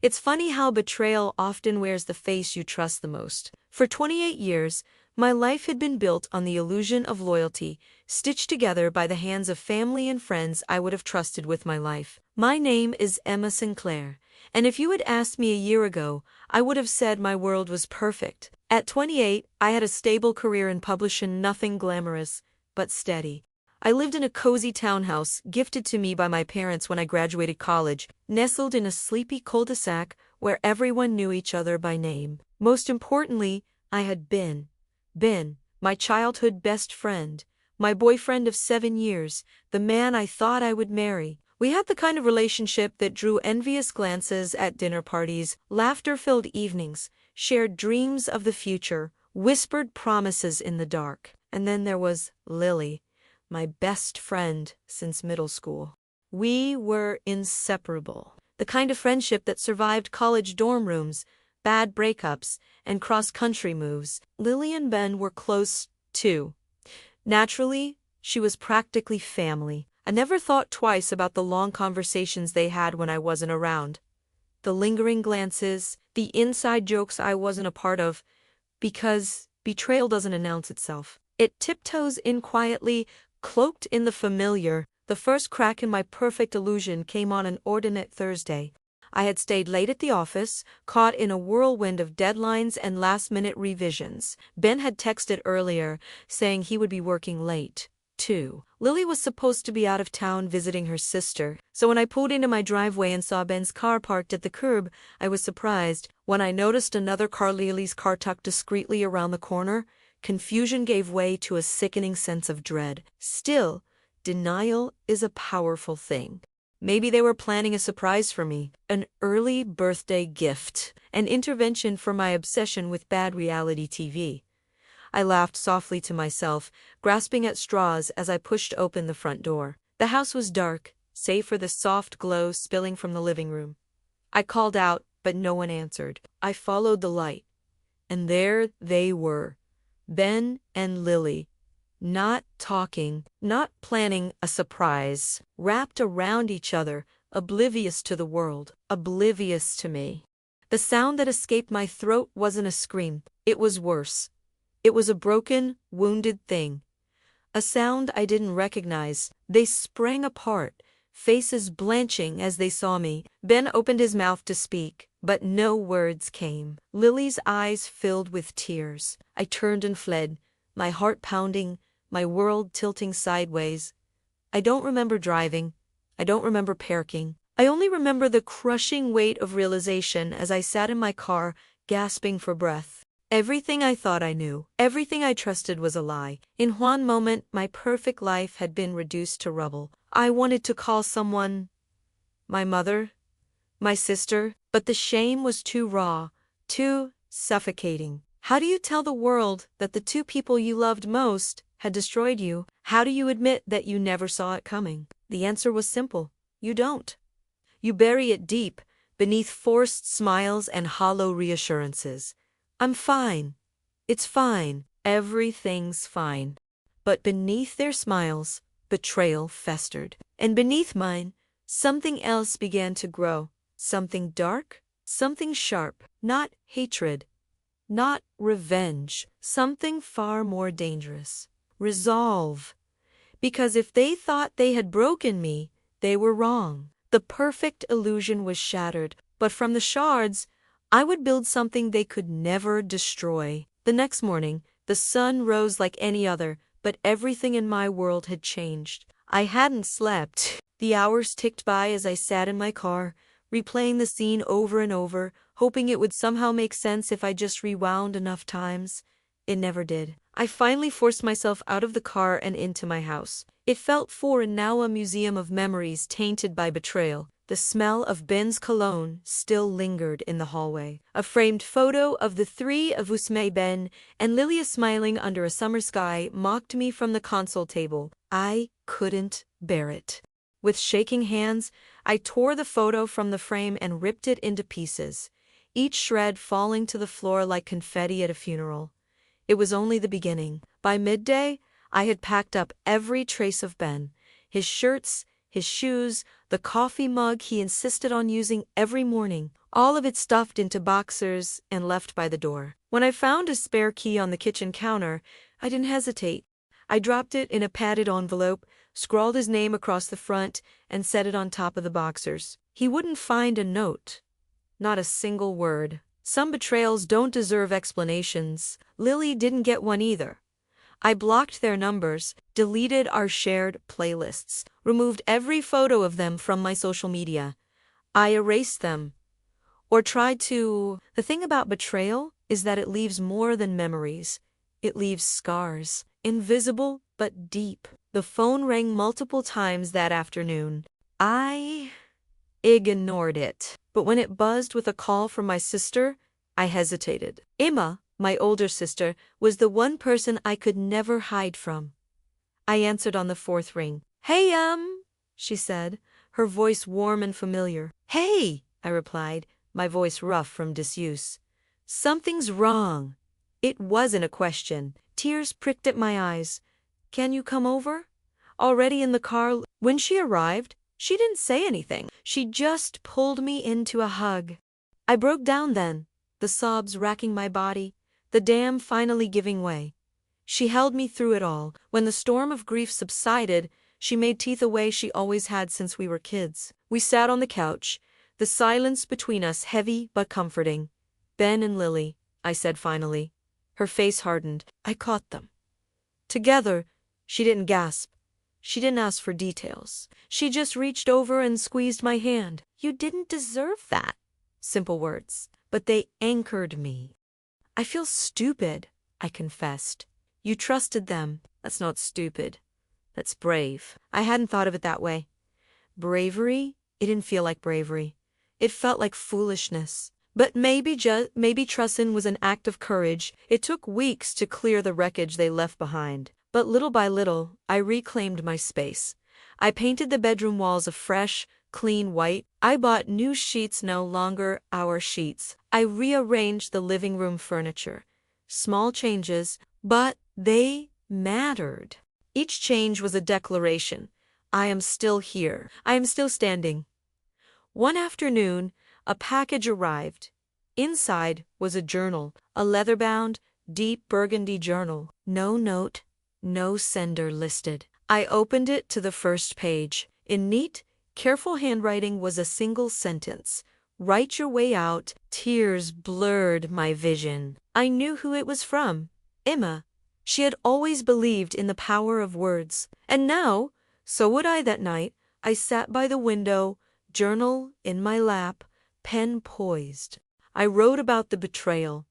It's funny how betrayal often wears the face you trust the most. For 28 years, my life had been built on the illusion of loyalty, stitched together by the hands of family and friends I would have trusted with my life. My name is Emma Sinclair, and if you had asked me a year ago, I would have said my world was perfect. At 28, I had a stable career in publishing, nothing glamorous, but steady. I lived in a cozy townhouse, gifted to me by my parents when I graduated college, nestled in a sleepy cul-de-sac where everyone knew each other by name. Most importantly, I had Ben, my childhood best friend, my boyfriend of 7 years, the man I thought I would marry. We had the kind of relationship that drew envious glances at dinner parties, laughter-filled evenings, shared dreams of the future, whispered promises in the dark. And then there was Lily, my best friend since middle school. We were inseparable. The kind of friendship that survived college dorm rooms, bad breakups, and cross-country moves. Lily and Ben were close, too. Naturally, she was practically family. I never thought twice about the long conversations they had when I wasn't around. The lingering glances, the inside jokes I wasn't a part of, because betrayal doesn't announce itself. It tiptoes in quietly, cloaked in the familiar. The first crack in my perfect illusion came on an ordinate Thursday. I had stayed late at the office, caught in a whirlwind of deadlines and last-minute revisions. Ben had texted earlier, saying he would be working late, too. Lily was supposed to be out of town visiting her sister, so when I pulled into my driveway and saw Ben's car parked at the curb, I was surprised. When I noticed another car, Lily's car, tucked discreetly around the corner, confusion gave way to a sickening sense of dread. Still, denial is a powerful thing. Maybe they were planning a surprise for me, an early birthday gift, an intervention for my obsession with bad reality TV. I laughed softly to myself, grasping at straws as I pushed open the front door. The house was dark, save for the soft glow spilling from the living room. I called out, but no one answered. I followed the light, and there they were, Ben and Lily. Not talking, not planning a surprise, wrapped around each other, oblivious to the world, oblivious to me. The sound that escaped my throat wasn't a scream, it was worse. It was a broken, wounded thing. A sound I didn't recognize. They sprang apart, faces blanching as they saw me. Ben opened his mouth to speak, but no words came. Lily's eyes filled with tears. I turned and fled, my heart pounding, my world tilting sideways. I don't remember driving. I don't remember parking. I only remember the crushing weight of realization as I sat in my car, gasping for breath. Everything I thought I knew, everything I trusted was a lie. In one moment, my perfect life had been reduced to rubble. I wanted to call someone, my mother, my sister, but the shame was too raw, too suffocating. How do you tell the world that the two people you loved most had destroyed you? How do you admit that you never saw it coming? The answer was simple. You don't. You bury it deep, beneath forced smiles and hollow reassurances. I'm fine. It's fine. Everything's fine. But beneath their smiles, betrayal festered. And beneath mine, something else began to grow. Something dark, something sharp. Not hatred, not revenge. Something far more dangerous. Resolve. Because if they thought they had broken me, they were wrong. The perfect illusion was shattered, but from the shards, I would build something they could never destroy. The next morning, the sun rose like any other, but everything in my world had changed. I hadn't slept. The hours ticked by as I sat in my car, replaying the scene over and over, hoping it would somehow make sense if I just rewound enough times. It never did. I finally forced myself out of the car and into my house. It felt foreign, now a museum of memories tainted by betrayal. The smell of Ben's cologne still lingered in the hallway. A framed photo of the three of us, Ben, and Lilia smiling under a summer sky, mocked me from the console table. I couldn't bear it. With shaking hands, I tore the photo from the frame and ripped it into pieces, each shred falling to the floor like confetti at a funeral. It was only the beginning. By midday, I had packed up every trace of Ben, his shirts, his shoes, the coffee mug he insisted on using every morning, all of it stuffed into boxers and left by the door. When I found a spare key on the kitchen counter, I didn't hesitate. I dropped it in a padded envelope, scrawled his name across the front, and set it on top of the boxers. He wouldn't find a note. Not a single word. Some betrayals don't deserve explanations. Lily didn't get one either. I blocked their numbers, deleted our shared playlists, removed every photo of them from my social media. I erased them. Or tried to. The thing about betrayal is that it leaves more than memories. It leaves scars, invisible but deep. The phone rang multiple times that afternoon. I ignored it. But when it buzzed with a call from my sister, I hesitated. Emma, my older sister, was the one person I could never hide from. I answered on the fourth ring. "Hey, she said, her voice warm and familiar. "Hey," I replied, my voice rough from disuse. "Something's wrong." It wasn't a question. Tears pricked at my eyes. "Can you come over?" Already in the car, when she arrived, she didn't say anything. She just pulled me into a hug. I broke down then, the sobs racking my body, the dam finally giving way. She held me through it all. When the storm of grief subsided, she made teeth a way she always had since we were kids. We sat on the couch, the silence between us heavy but comforting. "Ben and Lily," I said finally. Her face hardened. I caught them. Together, she didn't gasp. She didn't ask for details. She just reached over and squeezed my hand. "You didn't deserve that." Simple words, but they anchored me. "I feel stupid," I confessed. "You trusted them." "That's not stupid. That's brave." I hadn't thought of it that way. Bravery? It didn't feel like bravery. It felt like foolishness. But maybe trusting was an act of courage. It took weeks to clear the wreckage they left behind. But little by little, I reclaimed my space. I painted the bedroom walls a fresh, clean white. I bought new sheets, no longer our sheets. I rearranged the living room furniture. Small changes, but they mattered. Each change was a declaration. I am still here. I am still standing. One afternoon, a package arrived. Inside was a journal, a leather-bound, deep burgundy journal. No note, no sender listed. I opened it to the first page. In neat, careful handwriting was a single sentence. "Write your way out." Tears blurred my vision. I knew who it was from. Emma. She had always believed in the power of words. And now, so would I that night. I sat by the window, journal in my lap, pen poised. I wrote about the betrayal,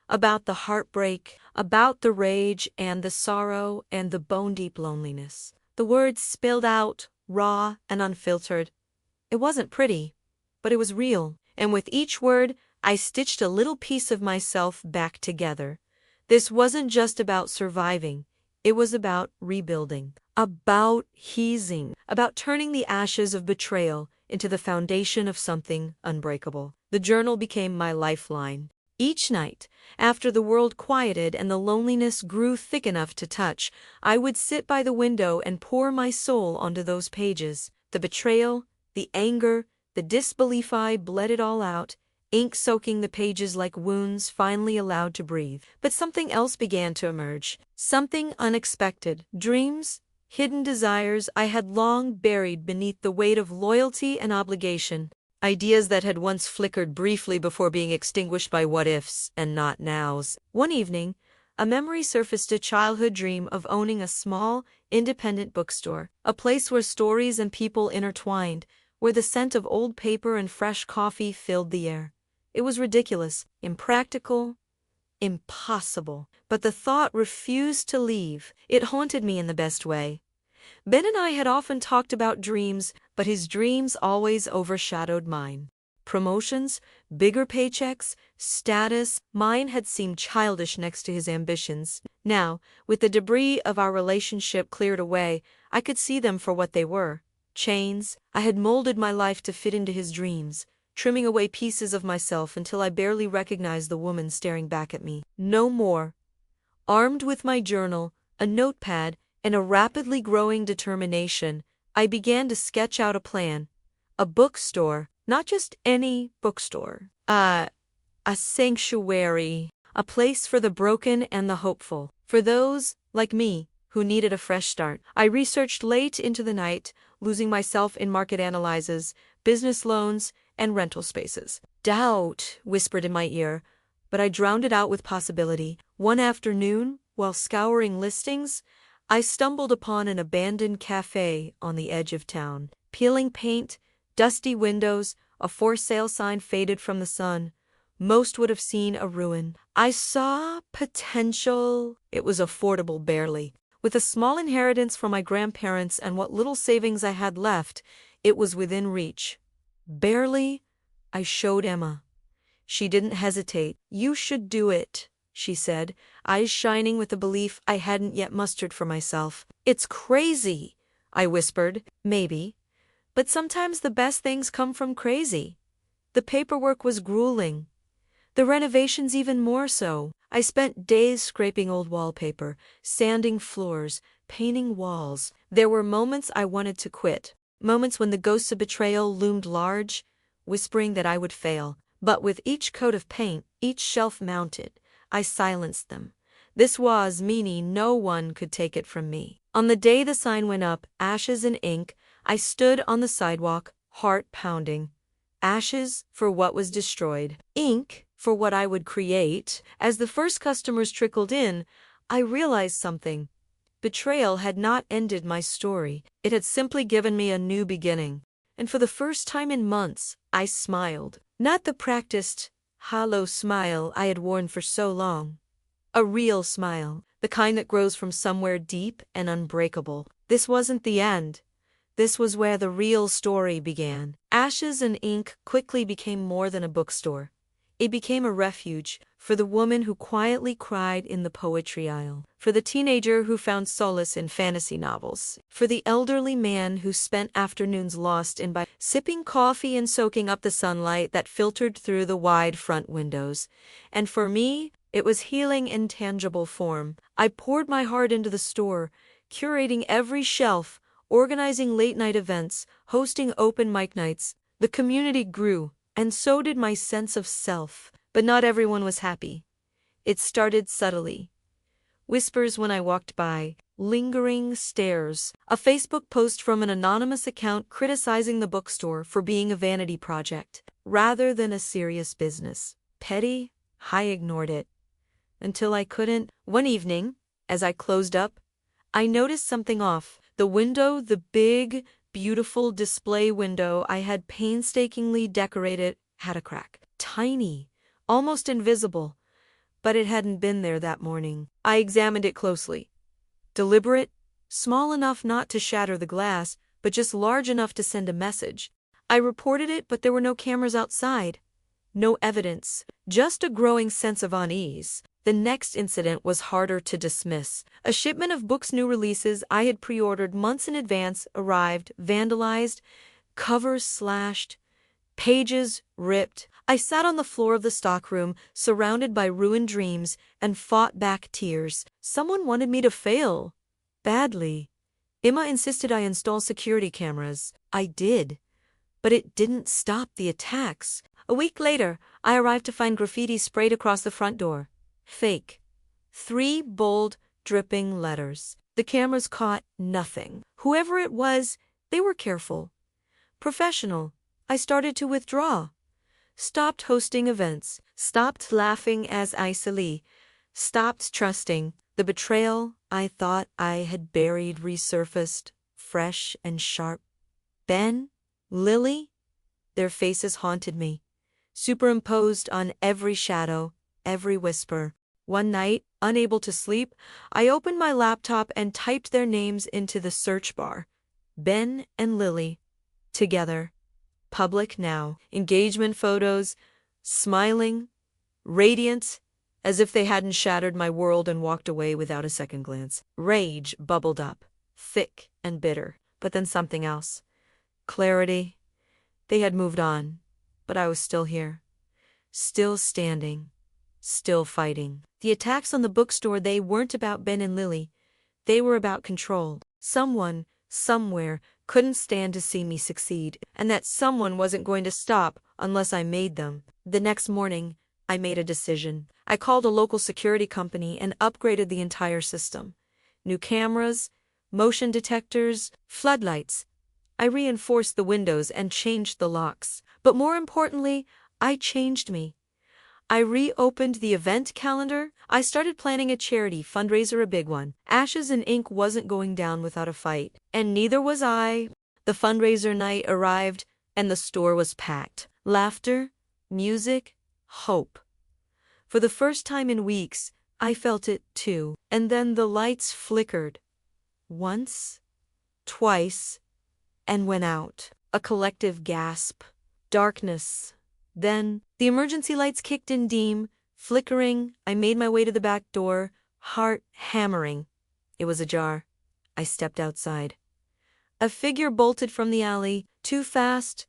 about the heartbreak, about the rage and the sorrow and the bone-deep loneliness. The words spilled out, raw and unfiltered. It wasn't pretty, but it was real. And with each word, I stitched a little piece of myself back together. This wasn't just about surviving. It was about rebuilding, about healing, about turning the ashes of betrayal into the foundation of something unbreakable. The journal became my lifeline. Each night, after the world quieted and the loneliness grew thick enough to touch, I would sit by the window and pour my soul onto those pages. The betrayal, the anger, the disbelief, I bled it all out, ink soaking the pages like wounds finally allowed to breathe. But something else began to emerge, something unexpected. Dreams, hidden desires I had long buried beneath the weight of loyalty and obligation. Ideas that had once flickered briefly before being extinguished by what-ifs and not nows. One evening, a memory surfaced, a childhood dream of owning a small, independent bookstore, a place where stories and people intertwined, where the scent of old paper and fresh coffee filled the air. It was ridiculous, impractical, impossible. But the thought refused to leave. It haunted me in the best way. Ben and I had often talked about dreams, but his dreams always overshadowed mine. Promotions, bigger paychecks, status, mine had seemed childish next to his ambitions. Now, with the debris of our relationship cleared away, I could see them for what they were. Chains. I had molded my life to fit into his dreams, trimming away pieces of myself until I barely recognized the woman staring back at me. No more. Armed with my journal, a notepad, and a rapidly growing determination, I began to sketch out a plan. A bookstore, not just any bookstore. A sanctuary. A place for the broken and the hopeful. For those, like me, who needed a fresh start. I researched late into the night, losing myself in market analyses, business loans, and rental spaces. Doubt whispered in my ear, but I drowned it out with possibility. One afternoon, while scouring listings, I stumbled upon an abandoned cafe on the edge of town. Peeling paint, dusty windows, a for sale sign faded from the sun. Most would have seen a ruin. I saw potential. It was affordable barely. With a small inheritance from my grandparents and what little savings I had left, it was within reach. Barely, I showed Emma. She didn't hesitate. "You should do it," she said, eyes shining with a belief I hadn't yet mustered for myself. "It's crazy," I whispered. "Maybe. But sometimes the best things come from crazy." The paperwork was grueling. The renovations even more so. I spent days scraping old wallpaper, sanding floors, painting walls. There were moments I wanted to quit. Moments when the ghosts of betrayal loomed large, whispering that I would fail. But with each coat of paint, each shelf mounted, I silenced them. This was meaning no one could take it from me. On the day the sign went up, ashes and ink, I stood on the sidewalk, heart pounding. Ashes for what was destroyed. Ink for what I would create. As the first customers trickled in, I realized something. Betrayal had not ended my story. It had simply given me a new beginning. And for the first time in months, I smiled. Not the practiced, hollow smile I had worn for so long. A real smile, the kind that grows from somewhere deep and unbreakable. This wasn't the end. This was where the real story began. Ashes and ink quickly became more than a bookstore. It became a refuge for the woman who quietly cried in the poetry aisle, for the teenager who found solace in fantasy novels, for the elderly man who spent afternoons lost in by sipping coffee and soaking up the sunlight that filtered through the wide front windows. And for me, it was healing in tangible form. I poured my heart into the store, curating every shelf, organizing late-night events, hosting open mic nights. The community grew, and so did my sense of self. But not everyone was happy. It started subtly. Whispers when I walked by, lingering stares, a Facebook post from an anonymous account criticizing the bookstore for being a vanity project, rather than a serious business. Petty, I ignored it. Until I couldn't. One evening, as I closed up, I noticed something off. The window, the big, beautiful display window I had painstakingly decorated, had a crack. Tiny, almost invisible, but it hadn't been there that morning. I examined it closely. Deliberate, small enough not to shatter the glass, but just large enough to send a message. I reported it, but there were no cameras outside. No evidence, just a growing sense of unease. The next incident was harder to dismiss. A shipment of books' new releases I had pre-ordered months in advance arrived, vandalized, covers slashed, pages ripped. I sat on the floor of the stockroom, surrounded by ruined dreams, and fought back tears. Someone wanted me to fail. Badly. Emma insisted I install security cameras. I did. But it didn't stop the attacks. A week later, I arrived to find graffiti sprayed across the front door. Fake. 3 bold, dripping letters. The cameras caught nothing. Whoever it was, they were careful. Professional. I started to withdraw. Stopped hosting events. Stopped laughing as icily. Stopped trusting. The betrayal I thought I had buried resurfaced, fresh and sharp. Ben? Lily? Their faces haunted me, superimposed on every shadow, every whisper. One night, unable to sleep, I opened my laptop and typed their names into the search bar. Ben and Lily. Together. Public now. Engagement photos. Smiling. Radiant. As if they hadn't shattered my world and walked away without a second glance. Rage bubbled up. Thick and bitter. But then something else. Clarity. They had moved on. But I was still here. Still standing. Still fighting. The attacks on the bookstore, they weren't about Ben and Lily. They were about control. Someone, somewhere, couldn't stand to see me succeed, and that someone wasn't going to stop unless I made them. The next morning, I made a decision. I called a local security company and upgraded the entire system. New cameras, motion detectors, floodlights. I reinforced the windows and changed the locks. But more importantly, I changed me. I reopened the event calendar. I started planning a charity fundraiser, a big one. Ashes and Ink wasn't going down without a fight, and neither was I. The fundraiser night arrived, and the store was packed. Laughter, music, hope. For the first time in weeks, I felt it too. And then the lights flickered. Once, twice, and went out. A collective gasp. Darkness. Then, the emergency lights kicked in dim, flickering. I made my way to the back door, heart hammering. It was ajar. I stepped outside. A figure bolted from the alley, too fast,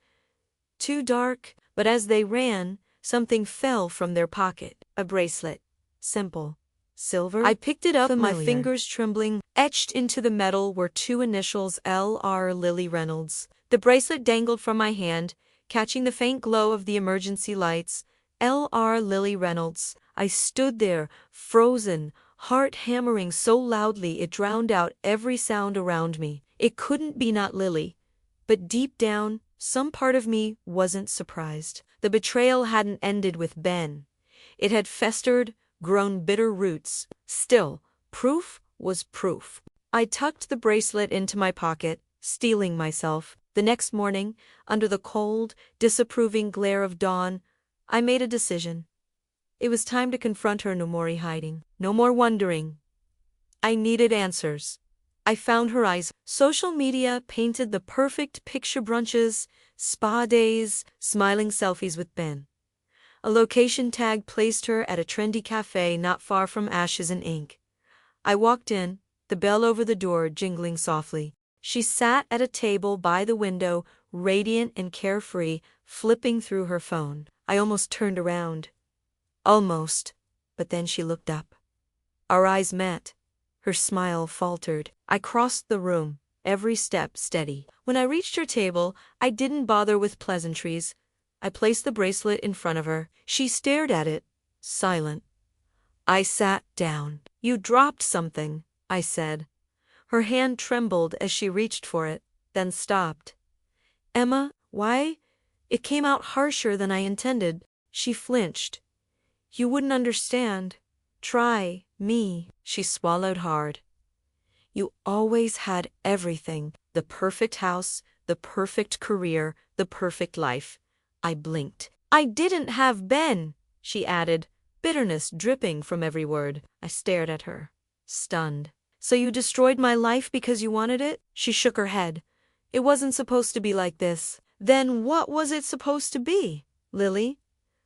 too dark, but as they ran, something fell from their pocket. A bracelet. Simple. Silver. I picked it up, familiar. My fingers trembling. Etched into the metal were two initials, L.R. Lily Reynolds. The bracelet dangled from my hand, catching the faint glow of the emergency lights. L.R. Lily Reynolds. I stood there, frozen, heart hammering so loudly it drowned out every sound around me. It couldn't be not Lily. But deep down, some part of me wasn't surprised. The betrayal hadn't ended with Ben. It had festered, grown bitter roots. Still, proof was proof. I tucked the bracelet into my pocket, steeling myself. The next morning, under the cold, disapproving glare of dawn, I made a decision. It was time to confront her. No more hiding. No more wondering. I needed answers. I found her eyes. Social media painted the perfect picture: brunches, spa days, smiling selfies with Ben. A location tag placed her at a trendy cafe not far from Ashes and Ink. I walked in, the bell over the door jingling softly. She sat at a table by the window, radiant and carefree, flipping through her phone. I almost turned around. Almost, but then she looked up. Our eyes met. Her smile faltered. I crossed the room, every step steady. When I reached her table, I didn't bother with pleasantries. I placed the bracelet in front of her. She stared at it, silent. I sat down. You dropped something, I said. Her hand trembled as she reached for it, then stopped. Emma, why? It came out harsher than I intended. She flinched. You wouldn't understand. Try me. She swallowed hard. You always had everything. The perfect house, the perfect career, the perfect life. I blinked. I didn't have Ben, she added, bitterness dripping from every word. I stared at her, stunned. So you destroyed my life because you wanted it? She shook her head. It wasn't supposed to be like this. Then what was it supposed to be, Lily?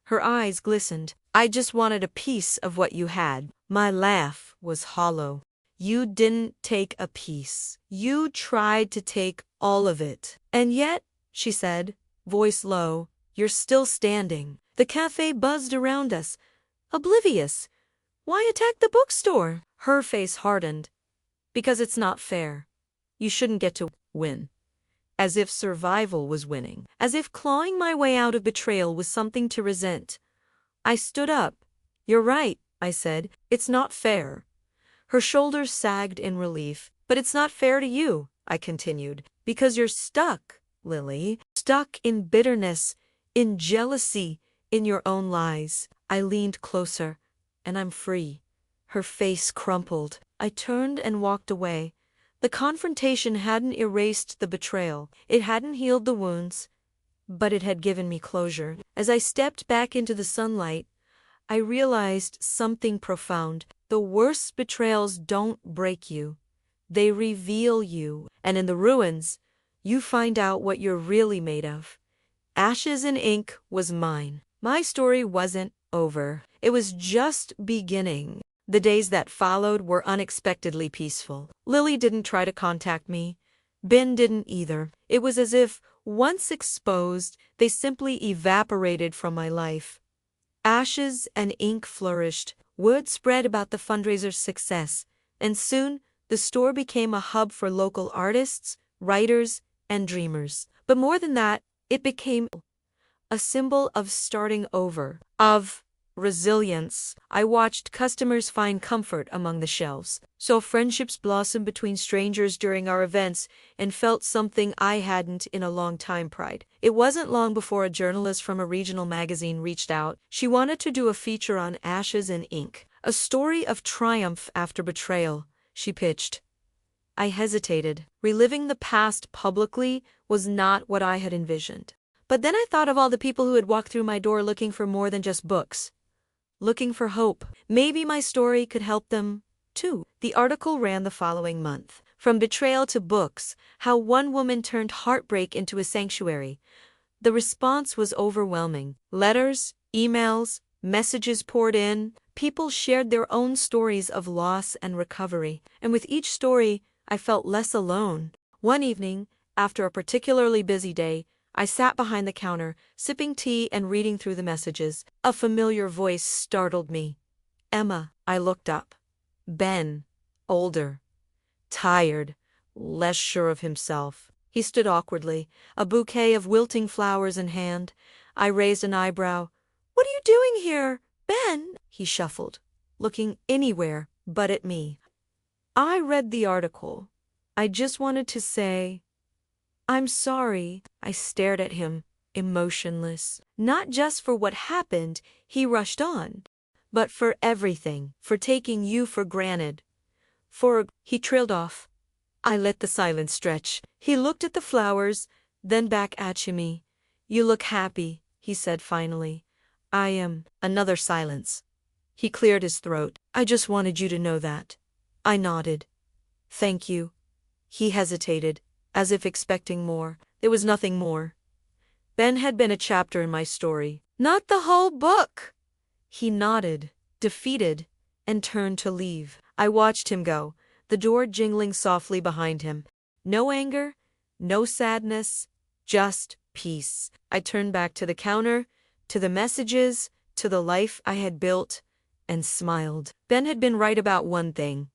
Her eyes glistened. I just wanted a piece of what you had. My laugh was hollow. You didn't take a piece. You tried to take all of it. And yet, she said, voice low, you're still standing. The cafe buzzed around us, oblivious. Why attack the bookstore? Her face hardened. Because it's not fair. You shouldn't get to win. As if survival was winning. As if clawing my way out of betrayal was something to resent. I stood up. You're right, I said. It's not fair. Her shoulders sagged in relief. But it's not fair to you, I continued. Because you're stuck, Lily. Stuck in bitterness, in jealousy, in your own lies. I leaned closer, and I'm free. Her face crumpled. I turned and walked away. The confrontation hadn't erased the betrayal. It hadn't healed the wounds, but it had given me closure. As I stepped back into the sunlight, I realized something profound. The worst betrayals don't break you. They reveal you. And in the ruins, you find out what you're really made of. Ashes and Ink was mine. My story wasn't over. It was just beginning. The days that followed were unexpectedly peaceful. Lily didn't try to contact me. Ben didn't either. It was as if, once exposed, they simply evaporated from my life. Ashes and Ink flourished. Word spread about the fundraiser's success, and soon the store became a hub for local artists, writers, and dreamers. But more than that, it became a symbol of starting over, of resilience. I watched customers find comfort among the shelves, saw friendships blossom between strangers during our events, and felt something I hadn't in a long time: pride. It wasn't long before a journalist from a regional magazine reached out. She wanted to do a feature on Ashes and Ink, a story of triumph after betrayal, she pitched. I hesitated. Reliving the past publicly was not what I had envisioned. But then I thought of all the people who had walked through my door looking for more than just books. Looking for hope. Maybe my story could help them, too. The article ran the following month. From betrayal to books, how one woman turned heartbreak into a sanctuary. The response was overwhelming. Letters, emails, messages poured in. People shared their own stories of loss and recovery. And with each story, I felt less alone. One evening, after a particularly busy day, I sat behind the counter, sipping tea and reading through the messages. A familiar voice startled me. Emma. I looked up. Ben. Older. Tired. Less sure of himself. He stood awkwardly, a bouquet of wilting flowers in hand. I raised an eyebrow. "What are you doing here, Ben?" He shuffled, looking anywhere but at me. "I read the article. I just wanted to say, I'm sorry." I stared at him, emotionless. Not just for what happened, he rushed on, but for everything, for taking you for granted. He trailed off. I let the silence stretch. He looked at the flowers, then back at me. "You look happy," he said finally. "I am." Another silence. He cleared his throat. "I just wanted you to know that." I nodded. "Thank you." He hesitated, as if expecting more. There was nothing more. Ben had been a chapter in my story. Not the whole book. He nodded, defeated, and turned to leave. I watched him go, the door jingling softly behind him. No anger, no sadness, just peace. I turned back to the counter, to the messages, to the life I had built, and smiled. Ben had been right about one thing.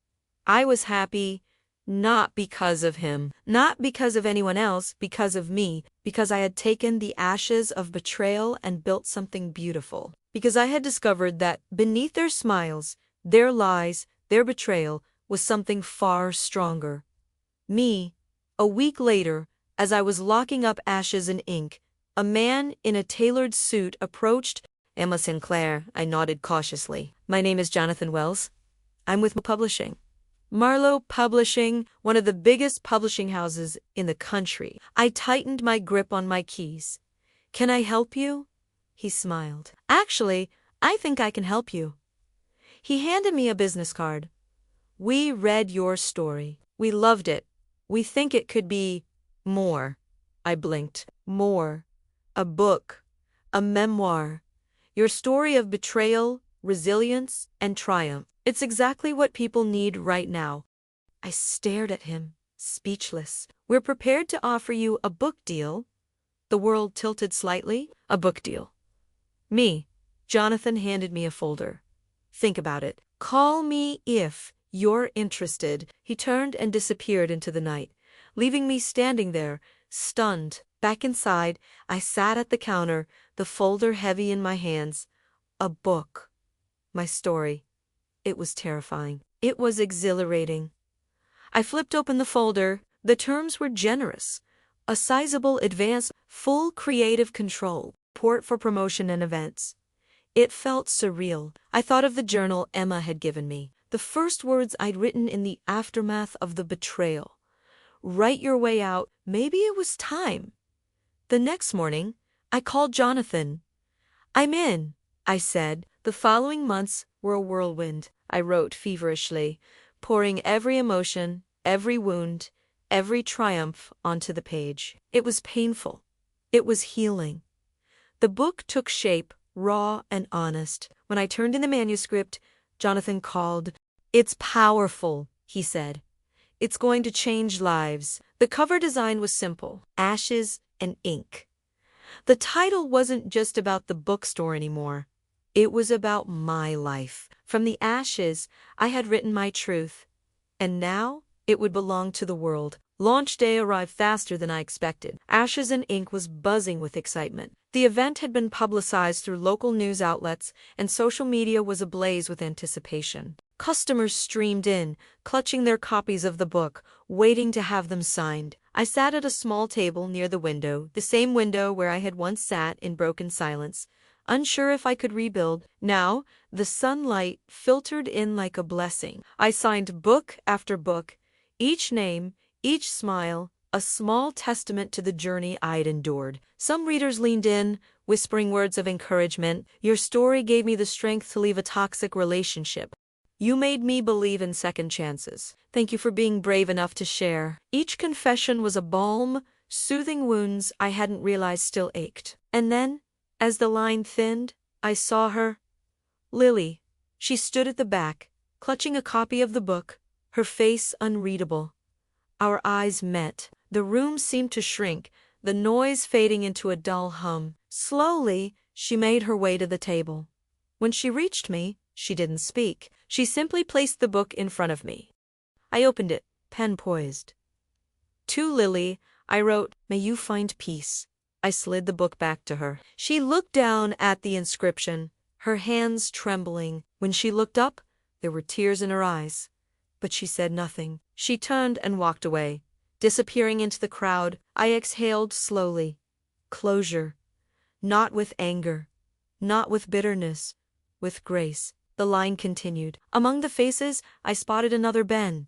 I was happy. Not because of him, not because of anyone else, because of me, because I had taken the ashes of betrayal and built something beautiful. Because I had discovered that beneath their smiles, their lies, their betrayal was something far stronger. Me. A week later, as I was locking up Ashes and Ink, a man in a tailored suit approached. "Emma Sinclair," I nodded cautiously. "My name is Jonathan Wells. I'm with Publishing." Marlowe Publishing, one of the biggest publishing houses in the country. I tightened my grip on my keys. "Can I help you?" He smiled. "Actually, I think I can help you." He handed me a business card. "We read your story. We loved it. We think it could be more." I blinked. More. A book. A memoir. Your story of betrayal, resilience, and triumph. It's exactly what people need right now. I stared at him, speechless. "We're prepared to offer you a book deal." The world tilted slightly. A book deal. Me. Jonathan handed me a folder. "Think about it. Call me if you're interested." He turned and disappeared into the night, leaving me standing there, stunned. Back inside, I sat at the counter, the folder heavy in my hands. A book. My story. It was terrifying. It was exhilarating. I flipped open the folder. The terms were generous. A sizable advance, full creative control, support for promotion and events. It felt surreal. I thought of the journal Emma had given me, the first words I'd written in the aftermath of the betrayal. Write your way out. Maybe it was time. The next morning, I called Jonathan. "I'm in," I said. The following months were a whirlwind. I wrote feverishly, pouring every emotion, every wound, every triumph onto the page. It was painful. It was healing. The book took shape, raw and honest. When I turned in the manuscript, Jonathan called. "It's powerful," he said. "It's going to change lives." The cover design was simple: Ashes and Ink. The title wasn't just about the bookstore anymore. It was about my life. From the ashes, I had written my truth. And now, it would belong to the world. Launch day arrived faster than I expected. Ashes and Ink was buzzing with excitement. The event had been publicized through local news outlets, and social media was ablaze with anticipation. Customers streamed in, clutching their copies of the book, waiting to have them signed. I sat at a small table near the window, the same window where I had once sat in broken silence, unsure if I could rebuild. Now, the sunlight filtered in like a blessing. I signed book after book, each name, each smile, a small testament to the journey I'd endured. Some readers leaned in, whispering words of encouragement. "Your story gave me the strength to leave a toxic relationship. You made me believe in second chances. Thank you for being brave enough to share." Each confession was a balm, soothing wounds I hadn't realized still ached. And then, as the line thinned, I saw her. Lily. She stood at the back, clutching a copy of the book, her face unreadable. Our eyes met. The room seemed to shrink, the noise fading into a dull hum. Slowly, she made her way to the table. When she reached me, she didn't speak. She simply placed the book in front of me. I opened it, pen poised. "To Lily," I wrote, "may you find peace." I slid the book back to her. She looked down at the inscription, her hands trembling. When she looked up, there were tears in her eyes. But she said nothing. She turned and walked away. Disappearing into the crowd, I exhaled slowly. Closure. Not with anger. Not with bitterness. With grace. The line continued. Among the faces, I spotted another Ben.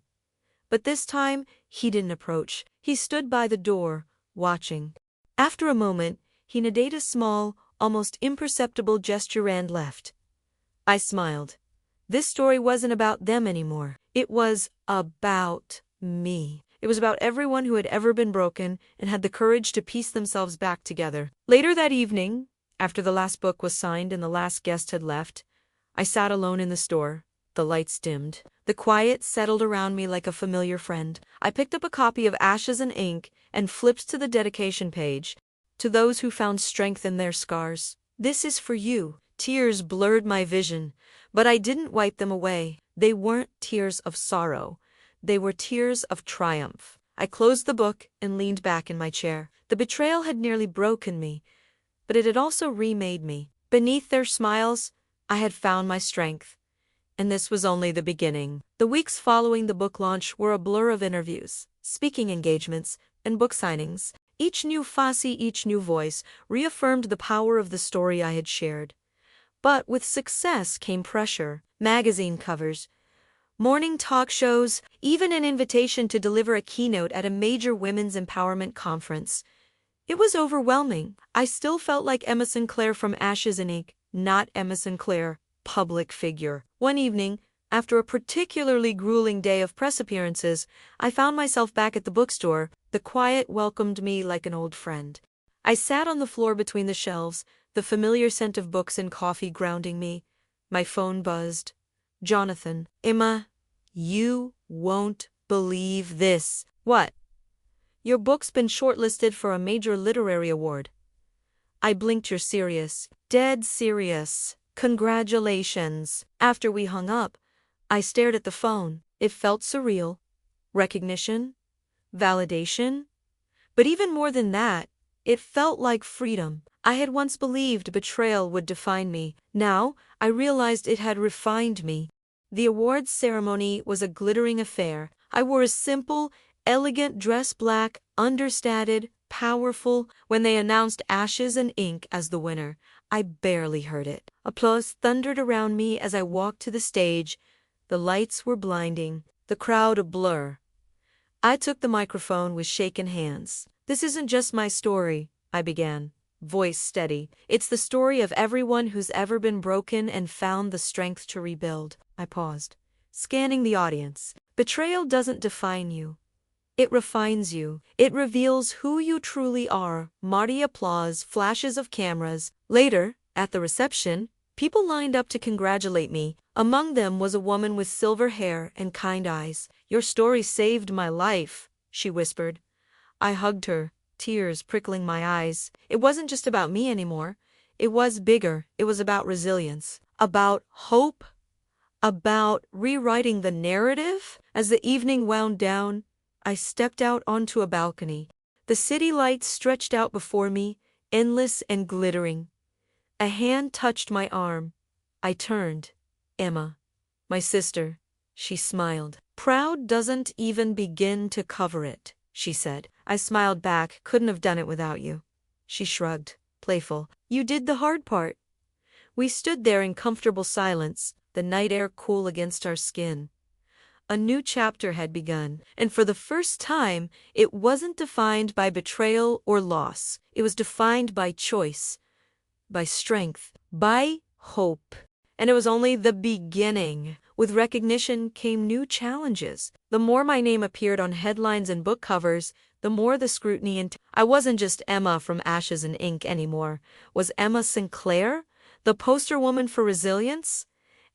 But this time, he didn't approach. He stood by the door, watching. After a moment, he made a small, almost imperceptible gesture and left. I smiled. This story wasn't about them anymore. It was about me. It was about everyone who had ever been broken and had the courage to piece themselves back together. Later that evening, after the last book was signed and the last guest had left, I sat alone in the store. The lights dimmed. The quiet settled around me like a familiar friend. I picked up a copy of Ashes and Ink and flipped to the dedication page. "To those who found strength in their scars. This is for you." Tears blurred my vision, but I didn't wipe them away. They weren't tears of sorrow. They were tears of triumph. I closed the book and leaned back in my chair. The betrayal had nearly broken me, but it had also remade me. Beneath their smiles, I had found my strength. And this was only the beginning. The weeks following the book launch were a blur of interviews, speaking engagements, and book signings. Each new face, each new voice, reaffirmed the power of the story I had shared. But with success came pressure. Magazine covers, morning talk shows, even an invitation to deliver a keynote at a major women's empowerment conference. It was overwhelming. I still felt like Emma Sinclair from Ashes and Ink, not Emma Sinclair, public figure. One evening, after a particularly grueling day of press appearances, I found myself back at the bookstore. The quiet welcomed me like an old friend. I sat on the floor between the shelves, the familiar scent of books and coffee grounding me. My phone buzzed. "Jonathan." "Emma, you won't believe this." "What?" "Your book's been shortlisted for a major literary award." I blinked. "You're serious?" "Dead serious. Congratulations." After we hung up, I stared at the phone. It felt surreal. Recognition? Validation? But even more than that, it felt like freedom. I had once believed betrayal would define me. Now, I realized it had refined me. The awards ceremony was a glittering affair. I wore a simple, elegant dress, black, understated, powerful. When they announced Ashes and Ink as the winner, I barely heard it. Applause thundered around me as I walked to the stage. The lights were blinding, the crowd a blur. I took the microphone with shaken hands. "This isn't just my story," I began, voice steady. "It's the story of everyone who's ever been broken and found the strength to rebuild." I paused, scanning the audience. Betrayal doesn't define you. It refines you. It reveals who you truly are. Marty applause, flashes of cameras. Later, at the reception, people lined up to congratulate me. Among them was a woman with silver hair and kind eyes. "Your story saved my life," she whispered. I hugged her, tears prickling my eyes. It wasn't just about me anymore. It was bigger. It was about resilience, about hope, about rewriting the narrative. As the evening wound down, I stepped out onto a balcony. The city lights stretched out before me, endless and glittering. A hand touched my arm. I turned. Emma. My sister. She smiled. Proud doesn't even begin to cover it, she said. I smiled back. Couldn't have done it without you. She shrugged, playful. You did the hard part. We stood there in comfortable silence, the night air cool against our skin. A new chapter had begun, and for the first time, it wasn't defined by betrayal or loss. It was defined by choice, by strength, by hope. And it was only the beginning. With recognition came new challenges. The more my name appeared on headlines and book covers, the more the scrutiny. I wasn't just Emma from Ashes and Ink anymore. Was Emma Sinclair, the poster woman for resilience?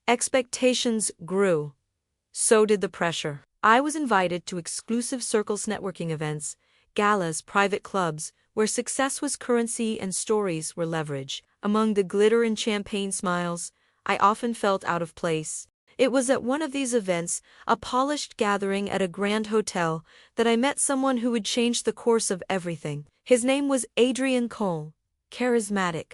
Expectations grew. So did the pressure. I was invited to exclusive Circles networking events, galas, private clubs, where success was currency and stories were leverage. Among the glitter and champagne smiles, I often felt out of place. It was at one of these events, a polished gathering at a grand hotel, that I met someone who would change the course of everything. His name was Adrian Cole, charismatic,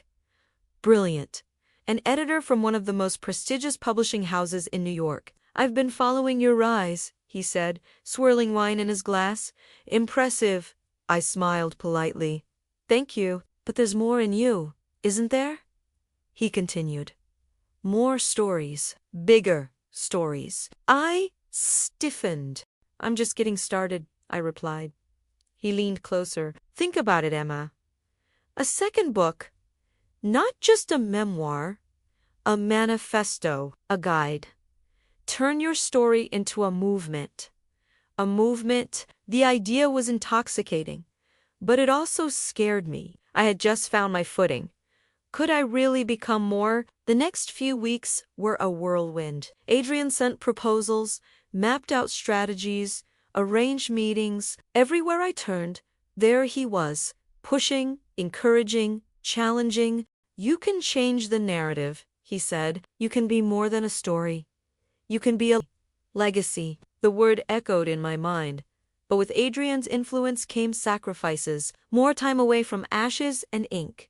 brilliant, an editor from one of the most prestigious publishing houses in New York. I've been following your rise, he said, swirling wine in his glass. Impressive. I smiled politely. Thank you, but there's more in you, isn't there? He continued. More stories, bigger stories. I stiffened. I'm just getting started, I replied. He leaned closer. Think about it, Emma. A second book, not just a memoir, a manifesto, a guide. Turn your story into a movement. A movement. The idea was intoxicating, but it also scared me. I had just found my footing. Could I really become more? The next few weeks were a whirlwind. Adrian sent proposals, mapped out strategies, arranged meetings. Everywhere I turned, there he was, pushing, encouraging, challenging. You can change the narrative, he said. You can be more than a story. You can be a legacy. The word echoed in my mind. But with Adrian's influence came sacrifices, more time away from Ashes and Ink.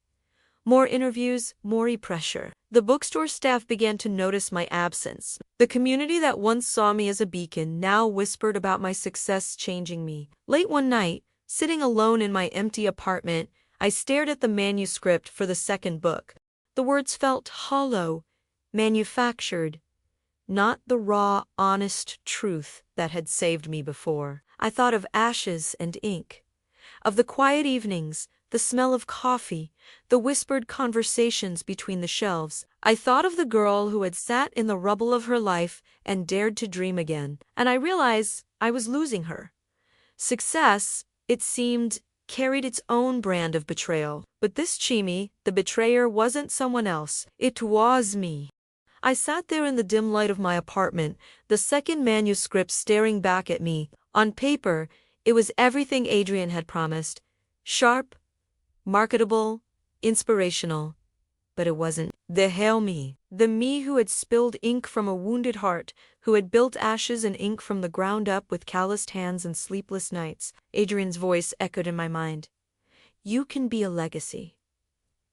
More interviews, more pressure. The bookstore staff began to notice my absence. The community that once saw me as a beacon now whispered about my success changing me. Late one night, sitting alone in my empty apartment, I stared at the manuscript for the second book. The words felt hollow, manufactured. Not the raw, honest truth that had saved me before. I thought of Ashes and Ink, of the quiet evenings, the smell of coffee, the whispered conversations between the shelves. I thought of the girl who had sat in the rubble of her life and dared to dream again, and I realized I was losing her. Success, it seemed, carried its own brand of betrayal. But this Chimi, the betrayer, wasn't someone else. It was me. I sat there in the dim light of my apartment, the second manuscript staring back at me. On paper, it was everything Adrian had promised. Sharp, marketable, inspirational. But it wasn't. The hell me. The me who had spilled ink from a wounded heart, who had built Ashes and Ink from the ground up with calloused hands and sleepless nights. Adrian's voice echoed in my mind. You can be a legacy.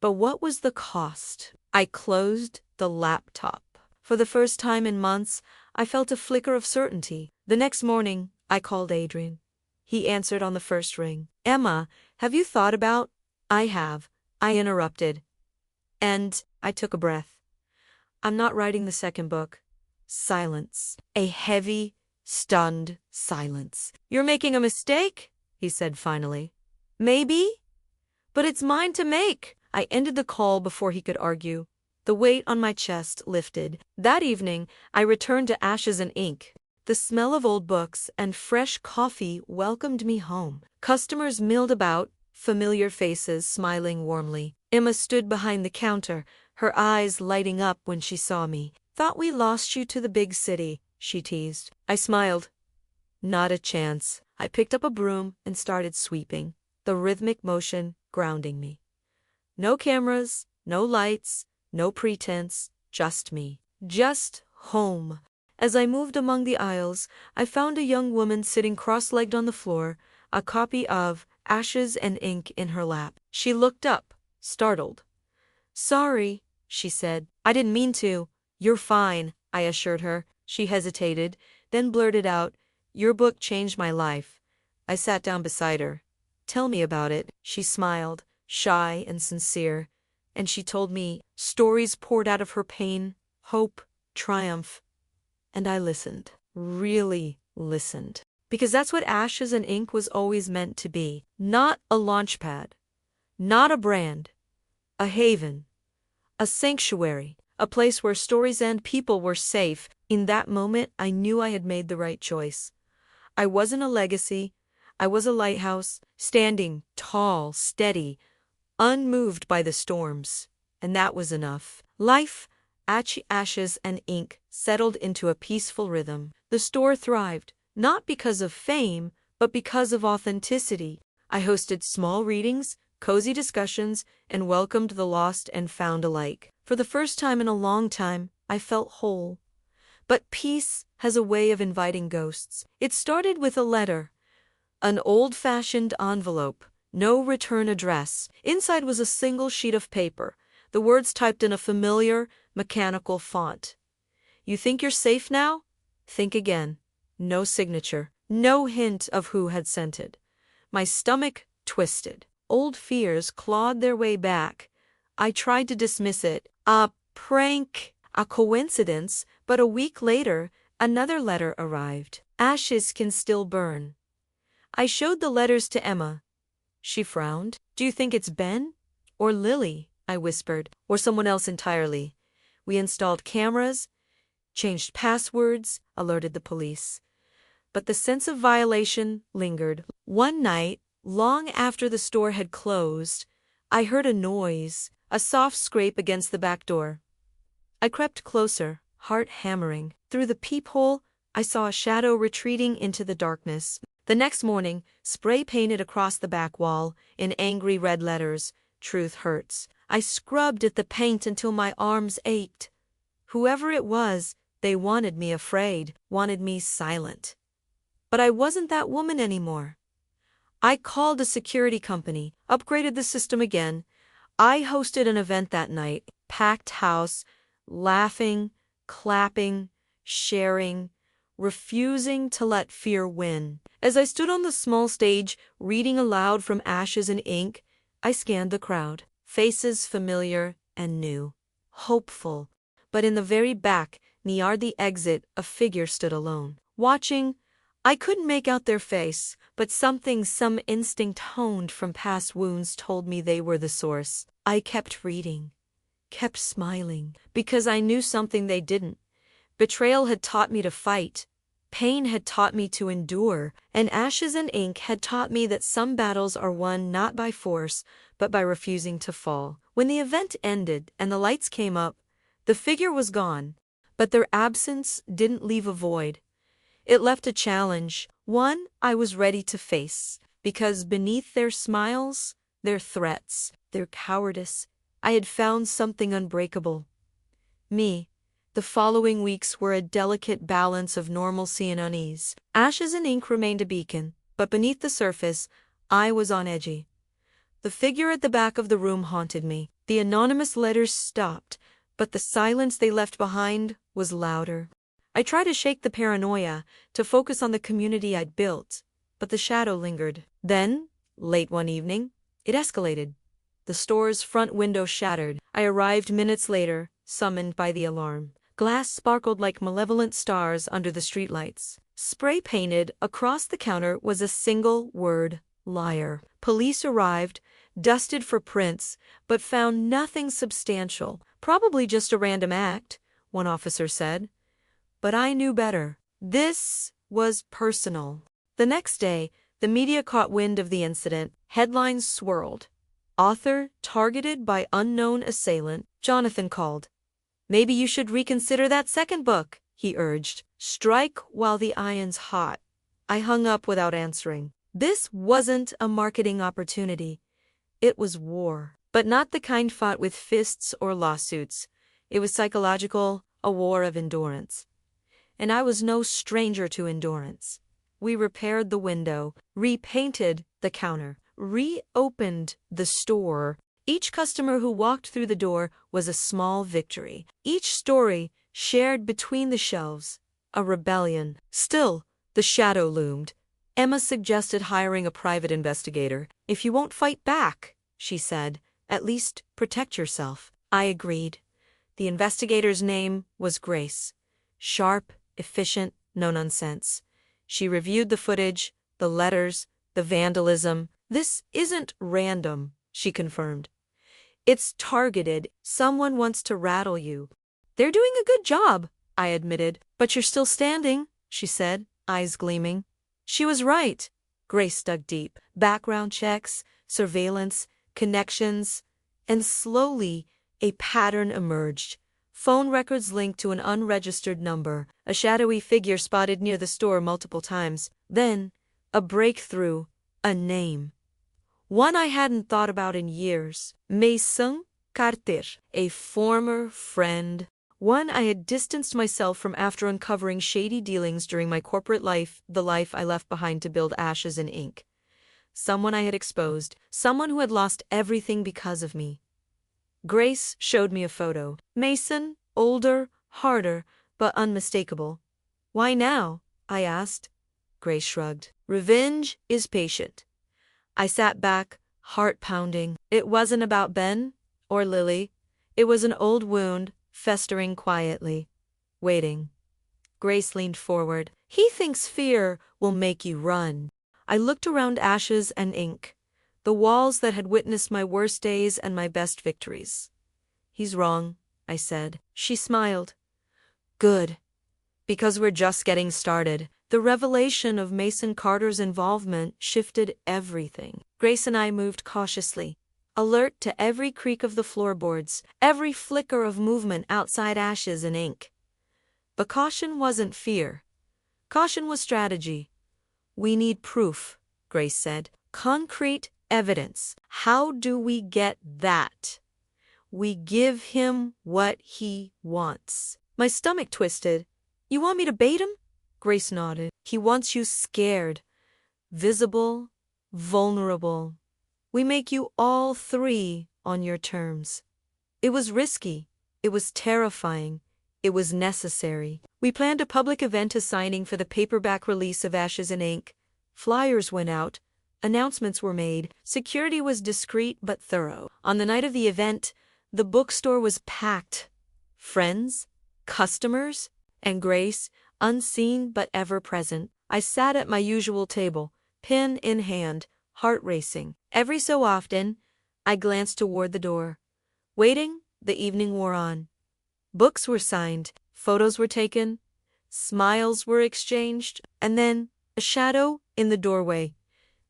But what was the cost? I closed the laptop. For the first time in months, I felt a flicker of certainty. The next morning, I called Adrian. He answered on the first ring. Emma, have you thought about? I have, I interrupted. And I took a breath. I'm not writing the second book. Silence. A heavy, stunned silence. You're making a mistake, he said finally. Maybe? But it's mine to make. I ended the call before he could argue. The weight on my chest lifted. That evening, I returned to Ashes and Ink. The smell of old books and fresh coffee welcomed me home. Customers milled about, familiar faces smiling warmly. Emma stood behind the counter, her eyes lighting up when she saw me. Thought we lost you to the big city, she teased. I smiled. Not a chance. I picked up a broom and started sweeping, the rhythmic motion grounding me. No cameras, no lights, no pretense, just me. Just home. As I moved among the aisles, I found a young woman sitting cross-legged on the floor, a copy of Ashes and Ink in her lap. She looked up, startled. "Sorry," she said. "I didn't mean to." "You're fine," I assured her. She hesitated, then blurted out, "Your book changed my life." I sat down beside her. "Tell me about it." She smiled, shy and sincere, and she told me stories poured out of her pain, hope, triumph. And I listened, really listened. Because that's what Ashes and Ink was always meant to be. Not a launchpad, not a brand, a haven, a sanctuary, a place where stories and people were safe. In that moment, I knew I had made the right choice. I wasn't a legacy, I was a lighthouse, standing tall, steady, unmoved by the storms. And that was enough. Life, Ashes and Ink, settled into a peaceful rhythm. The store thrived, not because of fame, but because of authenticity. I hosted small readings, cozy discussions, and welcomed the lost and found alike. For the first time in a long time, I felt whole. But peace has a way of inviting ghosts. It started with a letter, an old-fashioned envelope, no return address. Inside was a single sheet of paper, the words typed in a familiar, mechanical font. "You think you're safe now? Think again." No signature, no hint of who had sent it. My stomach twisted. Old fears clawed their way back. I tried to dismiss it. A prank, a coincidence, but a week later, another letter arrived. "Ashes can still burn." I showed the letters to Emma. She frowned. "Do you think it's Ben? Or Lily?" I whispered. "Or someone else entirely." We installed cameras, changed passwords, alerted the police. But the sense of violation lingered. One night, long after the store had closed, I heard a noise, a soft scrape against the back door. I crept closer, heart hammering. Through the peephole, I saw a shadow retreating into the darkness. The next morning, spray painted across the back wall, in angry red letters, "Truth hurts." I scrubbed at the paint until my arms ached. Whoever it was, they wanted me afraid, wanted me silent. But I wasn't that woman anymore. I called a security company, upgraded the system again. I hosted an event that night, packed house, laughing, clapping, sharing, refusing to let fear win. As I stood on the small stage, reading aloud from Ashes and Ink, I scanned the crowd. Faces familiar and new, hopeful. But in the very back, near the exit, a figure stood alone. Watching, I couldn't make out their face, but some instinct honed from past wounds told me they were the source. I kept reading, kept smiling, because I knew something they didn't. Betrayal had taught me to fight. Pain had taught me to endure, and Ashes and Ink had taught me that some battles are won not by force, but by refusing to fall. When the event ended and the lights came up, the figure was gone, but their absence didn't leave a void. It left a challenge, one I was ready to face, because beneath their smiles, their threats, their cowardice, I had found something unbreakable. Me. The following weeks were a delicate balance of normalcy and unease. Ashes and Ink remained a beacon, but beneath the surface, I was on edge. The figure at the back of the room haunted me. The anonymous letters stopped, but the silence they left behind was louder. I tried to shake the paranoia, to focus on the community I'd built, but the shadow lingered. Then, late one evening, it escalated. The store's front window shattered. I arrived minutes later, summoned by the alarm. Glass sparkled like malevolent stars under the streetlights. Spray-painted across the counter was a single word, "liar." Police arrived, dusted for prints, but found nothing substantial. "Probably just a random act," one officer said. But I knew better. This was personal. The next day, the media caught wind of the incident. Headlines swirled. "Author targeted by unknown assailant." Jonathan called. "Maybe you should reconsider that second book," he urged. "Strike while the iron's hot." I hung up without answering. This wasn't a marketing opportunity. It was war. But not the kind fought with fists or lawsuits. It was psychological, a war of endurance. and I was no stranger to endurance. We repaired the window, repainted the counter, reopened the store. Each customer who walked through the door was a small victory. Each story shared between the shelves, a rebellion. Still, the shadow loomed. Emma suggested hiring a private investigator. "If you won't fight back," she said, "at least protect yourself." I agreed. The investigator's name was Grace. Sharp, efficient, no nonsense. She reviewed the footage, the letters, the vandalism. "This isn't random," she confirmed. "It's targeted. Someone wants to rattle you." "They're doing a good job," I admitted. "But you're still standing," she said, eyes gleaming. She was right. Grace dug deep. Background checks, surveillance, connections, and slowly a pattern emerged. Phone records linked to an unregistered number, a shadowy figure spotted near the store multiple times. Then, a breakthrough, a name. One I hadn't thought about in years. Mason Carter, a former friend. One I had distanced myself from after uncovering shady dealings during my corporate life, the life I left behind to build Ashes and Ink. Someone I had exposed, someone who had lost everything because of me. Grace showed me a photo. Mason, older, harder, but unmistakable. "Why now?" I asked. Grace shrugged. "Revenge is patient." I sat back, heart pounding. It wasn't about Ben or Lily. It was an old wound, festering quietly, waiting. Grace leaned forward. "He thinks fear will make you run." I looked around Ashes and Ink, the walls that had witnessed my worst days and my best victories. "He's wrong," I said. She smiled. "Good. Because we're just getting started." The revelation of Mason Carter's involvement shifted everything. Grace and I moved cautiously, alert to every creak of the floorboards, every flicker of movement outside Ashes and Ink. But caution wasn't fear. Caution was strategy. "We need proof," Grace said. "Concrete evidence. How do we get that?" "We give him what he wants." My stomach twisted. "You want me to bait him?" Grace nodded. "He wants you scared, visible, vulnerable. We make you all three on your terms." It was risky. It was terrifying. It was necessary. We planned a public event signing for the paperback release of Ashes and Ink. Flyers went out. Announcements were made. Security was discreet but thorough. On the night of the event, the bookstore was packed. Friends, customers, and Grace, unseen but ever present. I sat at my usual table, pen in hand, heart racing. Every so often, I glanced toward the door. Waiting, the evening wore on. Books were signed, photos were taken, smiles were exchanged, and then a shadow in the doorway.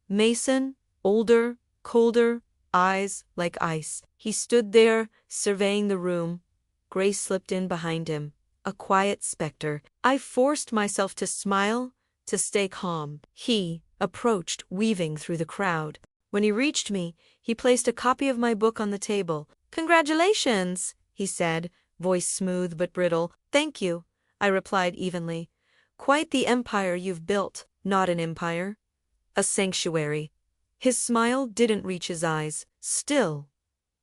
Mason, older, colder, eyes like ice. He stood there, surveying the room. Grace slipped in behind him, a quiet specter. I forced myself to smile, to stay calm. He approached, weaving through the crowd. When he reached me, he placed a copy of my book on the table. "Congratulations," he said, voice smooth but brittle. "Thank you," I replied evenly. "Quite the empire you've built." "Not an empire. A sanctuary." His smile didn't reach his eyes. Still,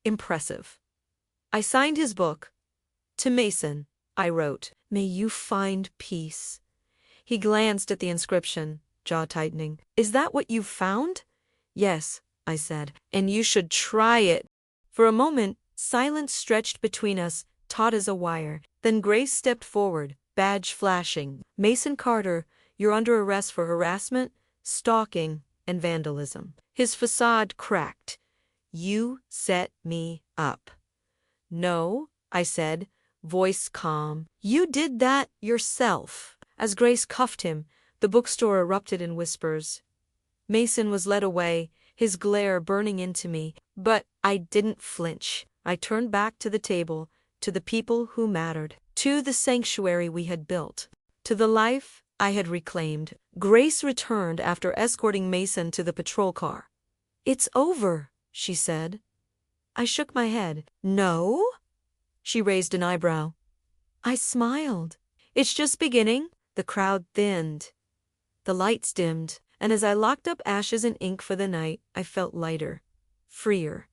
impressive. I signed his book. "To Mason," I wrote, "may you find peace." He glanced at the inscription, jaw tightening. "Is that what you've found?" "Yes," I said, "and you should try it." For a moment, silence stretched between us, taut as a wire. Then Grace stepped forward, badge flashing. "Mason Carter, you're under arrest for harassment, stalking, and vandalism." His facade cracked. "You set me up." "No," I said, voice calm. "You did that yourself." As Grace cuffed him, the bookstore erupted in whispers. Mason was led away, his glare burning into me, but I didn't flinch. I turned back to the table, to the people who mattered, to the sanctuary we had built, to the life I had reclaimed. Grace returned after escorting Mason to the patrol car. "It's over," she said. I shook my head. "No?" She raised an eyebrow. I smiled. It's just beginning. The crowd thinned. The lights dimmed, and as I locked up ashes and ink for the night, I felt lighter, freer.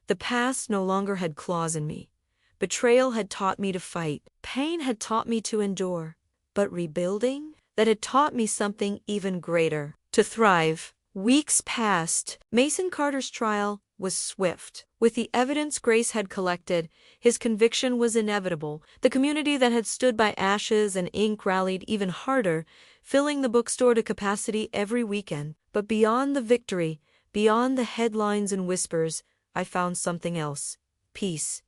The past no longer had claws in me. Betrayal had taught me to fight. Pain had taught me to endure. But rebuilding? That had taught me something even greater. To thrive. Weeks passed. Mason Carter's trial was swift. With the evidence Grace had collected, his conviction was inevitable. The community that had stood by ashes and ink rallied even harder, filling the bookstore to capacity every weekend. But beyond the victory, beyond the headlines and whispers, I found something else. Peace.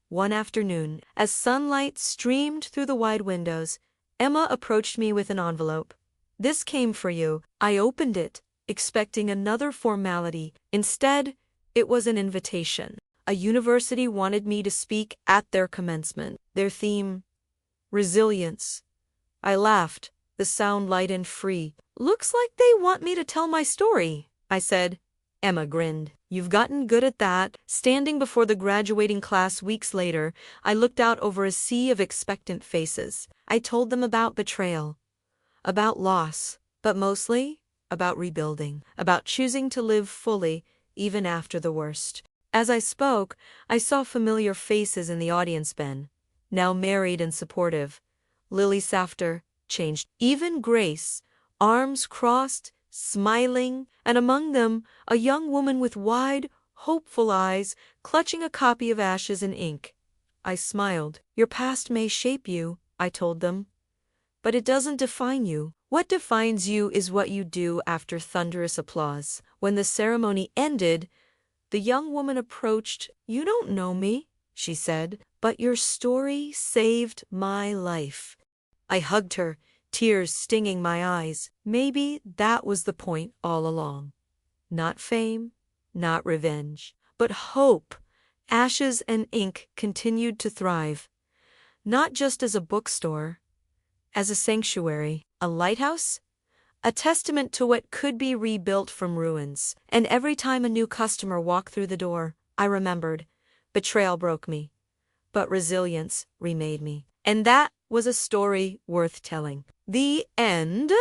One afternoon, as sunlight streamed through the wide windows, Emma approached me with an envelope. "This came for you." I opened it, expecting another formality. Instead, it was an invitation. A university wanted me to speak at their commencement. Their theme, resilience. I laughed, the sound light and free. "Looks like they want me to tell my story," I said. Emma grinned. "You've gotten good at that." Standing before the graduating class weeks later, I looked out over a sea of expectant faces. I told them about betrayal, about loss, but mostly about rebuilding, about choosing to live fully even after the worst. As I spoke, I saw familiar faces in the audience bin, now married and supportive. Lily Safter, changed. Even Grace, arms crossed, smiling, and among them a young woman with wide, hopeful eyes, clutching a copy of Ashes and Ink. I smiled. "Your past may shape you," I told them, "but it doesn't define you. What defines you is what you do after thunderous applause." When the ceremony ended, the young woman approached. "You don't know me," she said, "but your story saved my life." I hugged her, tears stinging my eyes. Maybe that was the point all along. Not fame, not revenge, but hope. Ashes and Ink continued to thrive, not just as a bookstore, as a sanctuary, a lighthouse, a testament to what could be rebuilt from ruins. And every time a new customer walked through the door, I remembered, betrayal broke me, but resilience remade me. And that was a story worth telling. The end.